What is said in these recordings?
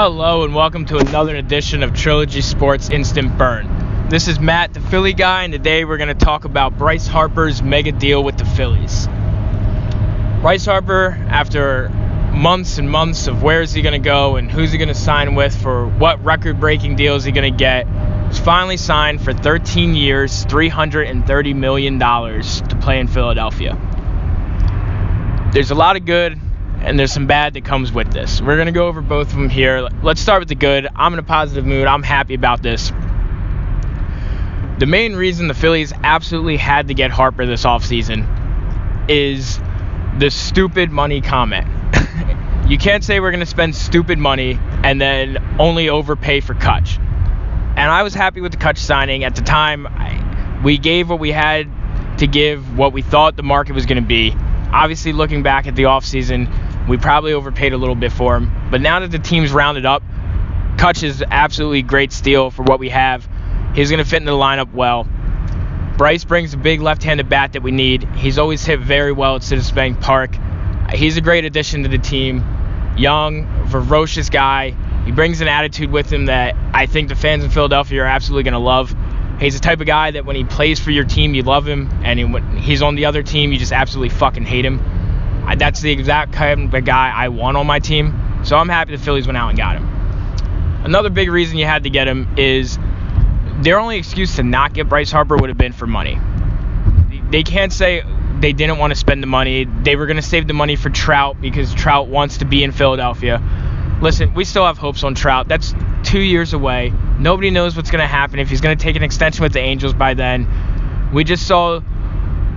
Hello and welcome to another edition of Trilogy Sports Instant Burn. This is Matt, the Philly guy, and today we're going to talk about Bryce Harper's mega deal with the Phillies. Bryce Harper, after months and months of where is he going to go and who's he going to sign with for what record-breaking deal is he going to get, was finally signed for 13 years, $330 million to play in Philadelphia. There's a lot of good and there's some bad that comes with this. We're going to go over both of them here. Let's start with the good. I'm in a positive mood. I'm happy about this. The main reason the Phillies absolutely had to get Harper this offseason is the stupid money comment. You can't say we're going to spend stupid money and then only overpay for Kutch. And I was happy with the Kutch signing. At the time, we gave what we had to give, what we thought the market was going to be. Obviously, looking back at the offseason, we probably overpaid a little bit for him. But now that the team's rounded up, Kutch is absolutely great steal for what we have. He's going to fit into the lineup well. Bryce brings a big left-handed bat that we need. He's always hit very well at Citizens Bank Park. He's a great addition to the team. Young, ferocious guy. He brings an attitude with him that I think the fans in Philadelphia are absolutely going to love. He's the type of guy that when he plays for your team, you love him. And when he's on the other team, you just absolutely fucking hate him. That's the exact kind of guy I want on my team. So I'm happy the Phillies went out and got him. Another big reason you had to get him is their only excuse to not get Bryce Harper would have been for money. They can't say they didn't want to spend the money. They were going to save the money for Trout because Trout wants to be in Philadelphia. Listen, we still have hopes on Trout. That's 2 years away. Nobody knows what's going to happen if he's going to take an extension with the Angels by then. We just saw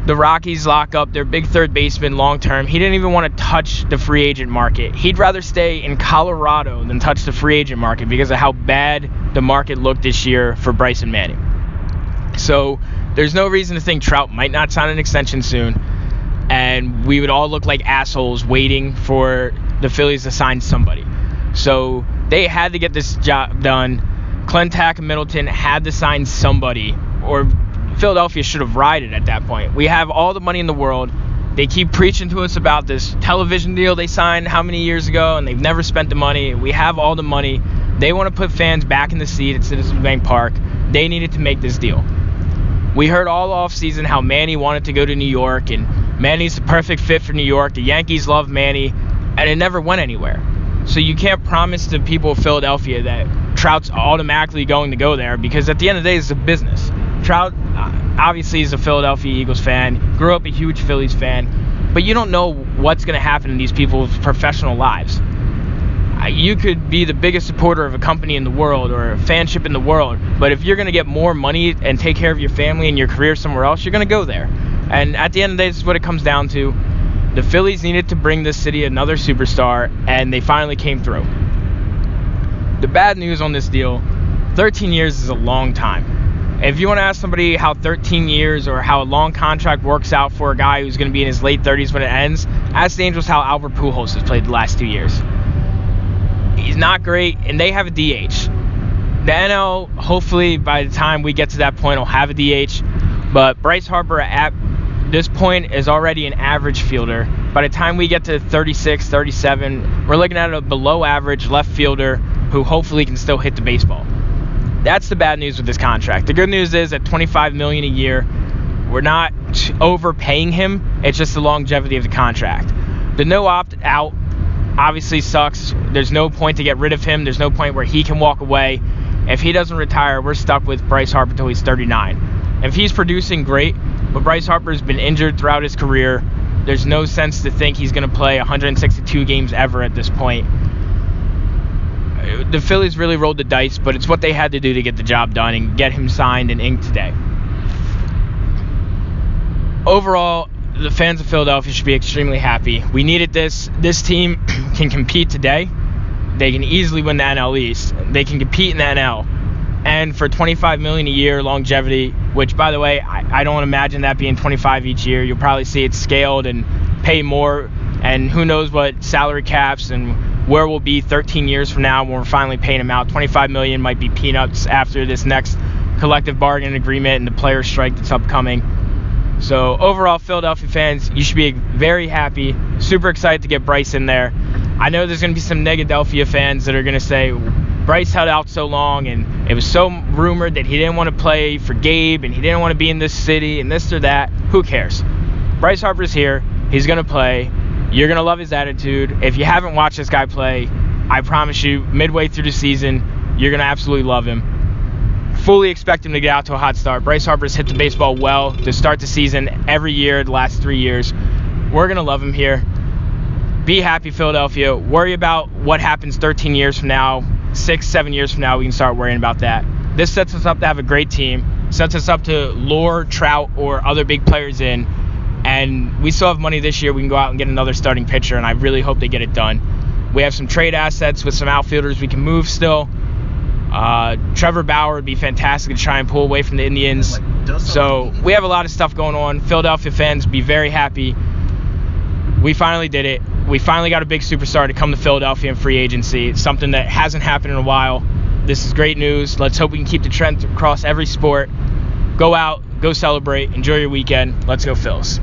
the Rockies lock up their big third baseman long term. He didn't even want to touch the free agent market. He'd rather stay in Colorado than touch the free agent market because of how bad the market looked this year for Bryce and Manny. So there's no reason to think Trout might not sign an extension soon, and we would all look like assholes waiting for the Phillies to sign somebody. So they had to get this job done. Clentak and Middleton had to sign somebody, or Philadelphia should have ridden at that point. We have all the money in the world. They keep preaching to us about this television deal they signed how many years ago, and they've never spent the money. We have all the money. They want to put fans back in the seat at Citizens Bank Park. They needed to make this deal. We heard all offseason how Manny wanted to go to New York, and Manny's the perfect fit for New York. The Yankees love Manny, and it never went anywhere. So you can't promise the people of Philadelphia that Trout's automatically going to go there, because at the end of the day, it's a business. Trout obviously is a Philadelphia Eagles fan, grew up a huge Phillies fan, but you don't know what's going to happen in these people's professional lives. You could be the biggest supporter of a company in the world or a fanship in the world, but if you're going to get more money and take care of your family and your career somewhere else, you're going to go there. And at the end of the day, this is what it comes down to. The Phillies needed to bring this city another superstar, and they finally came through. The bad news on this deal, 13 years is a long time. If you want to ask somebody how 13 years or how a long contract works out for a guy who's going to be in his late 30s when it ends, ask the Angels how Albert Pujols has played the last 2 years. He's not great, and they have a DH. The NL, hopefully by the time we get to that point, will have a DH, but Bryce Harper at this point is already an average fielder. By the time we get to 36, 37, we're looking at a below average left fielder who hopefully can still hit the baseball. That's the bad news with this contract. The good news is at $25 million a year, we're not overpaying him. It's just the longevity of the contract. The no opt-out obviously sucks. There's no point to get rid of him. There's no point where he can walk away. If he doesn't retire, we're stuck with Bryce Harper until he's 39. If he's producing, great, but Bryce Harper's been injured throughout his career. There's no sense to think he's going to play 162 games ever at this point. The Phillies really rolled the dice, but it's what they had to do to get the job done and get him signed and inked today. Overall, the fans of Philadelphia should be extremely happy. We needed this. This team can compete today. They can easily win the NL East. They can compete in the NL. And for $25 million a year longevity, which, by the way, I don't imagine that being 25 each year. You'll probably see it scaled and pay more. And who knows what salary caps and where we'll be 13 years from now when we're finally paying him out. $25 million might be peanuts after this next collective bargaining agreement and the player strike that's upcoming. So overall, Philadelphia fans, you should be very happy, super excited to get Bryce in there. I know there's going to be some Negadelphia fans that are going to say Bryce held out so long, and it was so rumored that he didn't want to play for Gabe and he didn't want to be in this city and this or that. Who cares? Bryce Harper's here. He's going to play. You're going to love his attitude. If you haven't watched this guy play, I promise you, midway through the season, you're going to absolutely love him. Fully expect him to get out to a hot start. Bryce Harper's hit the baseball well to start the season every year the last 3 years. We're going to love him here. Be happy, Philadelphia. Worry about what happens 13 years from now, 6, 7 years from now. We can start worrying about that. This sets us up to have a great team. Sets us up to lure Trout or other big players in. And we still have money this year. We can go out and get another starting pitcher, and I really hope they get it done. We have some trade assets with some outfielders we can move still. Trevor Bauer would be fantastic to try and pull away from the Indians. So we have a lot of stuff going on. Philadelphia fans, be very happy. We finally did it. We finally got a big superstar to come to Philadelphia in free agency. It's something that hasn't happened in a while. This is great news. Let's hope we can keep the trend across every sport. Go out, go celebrate, enjoy your weekend. Let's go Phils.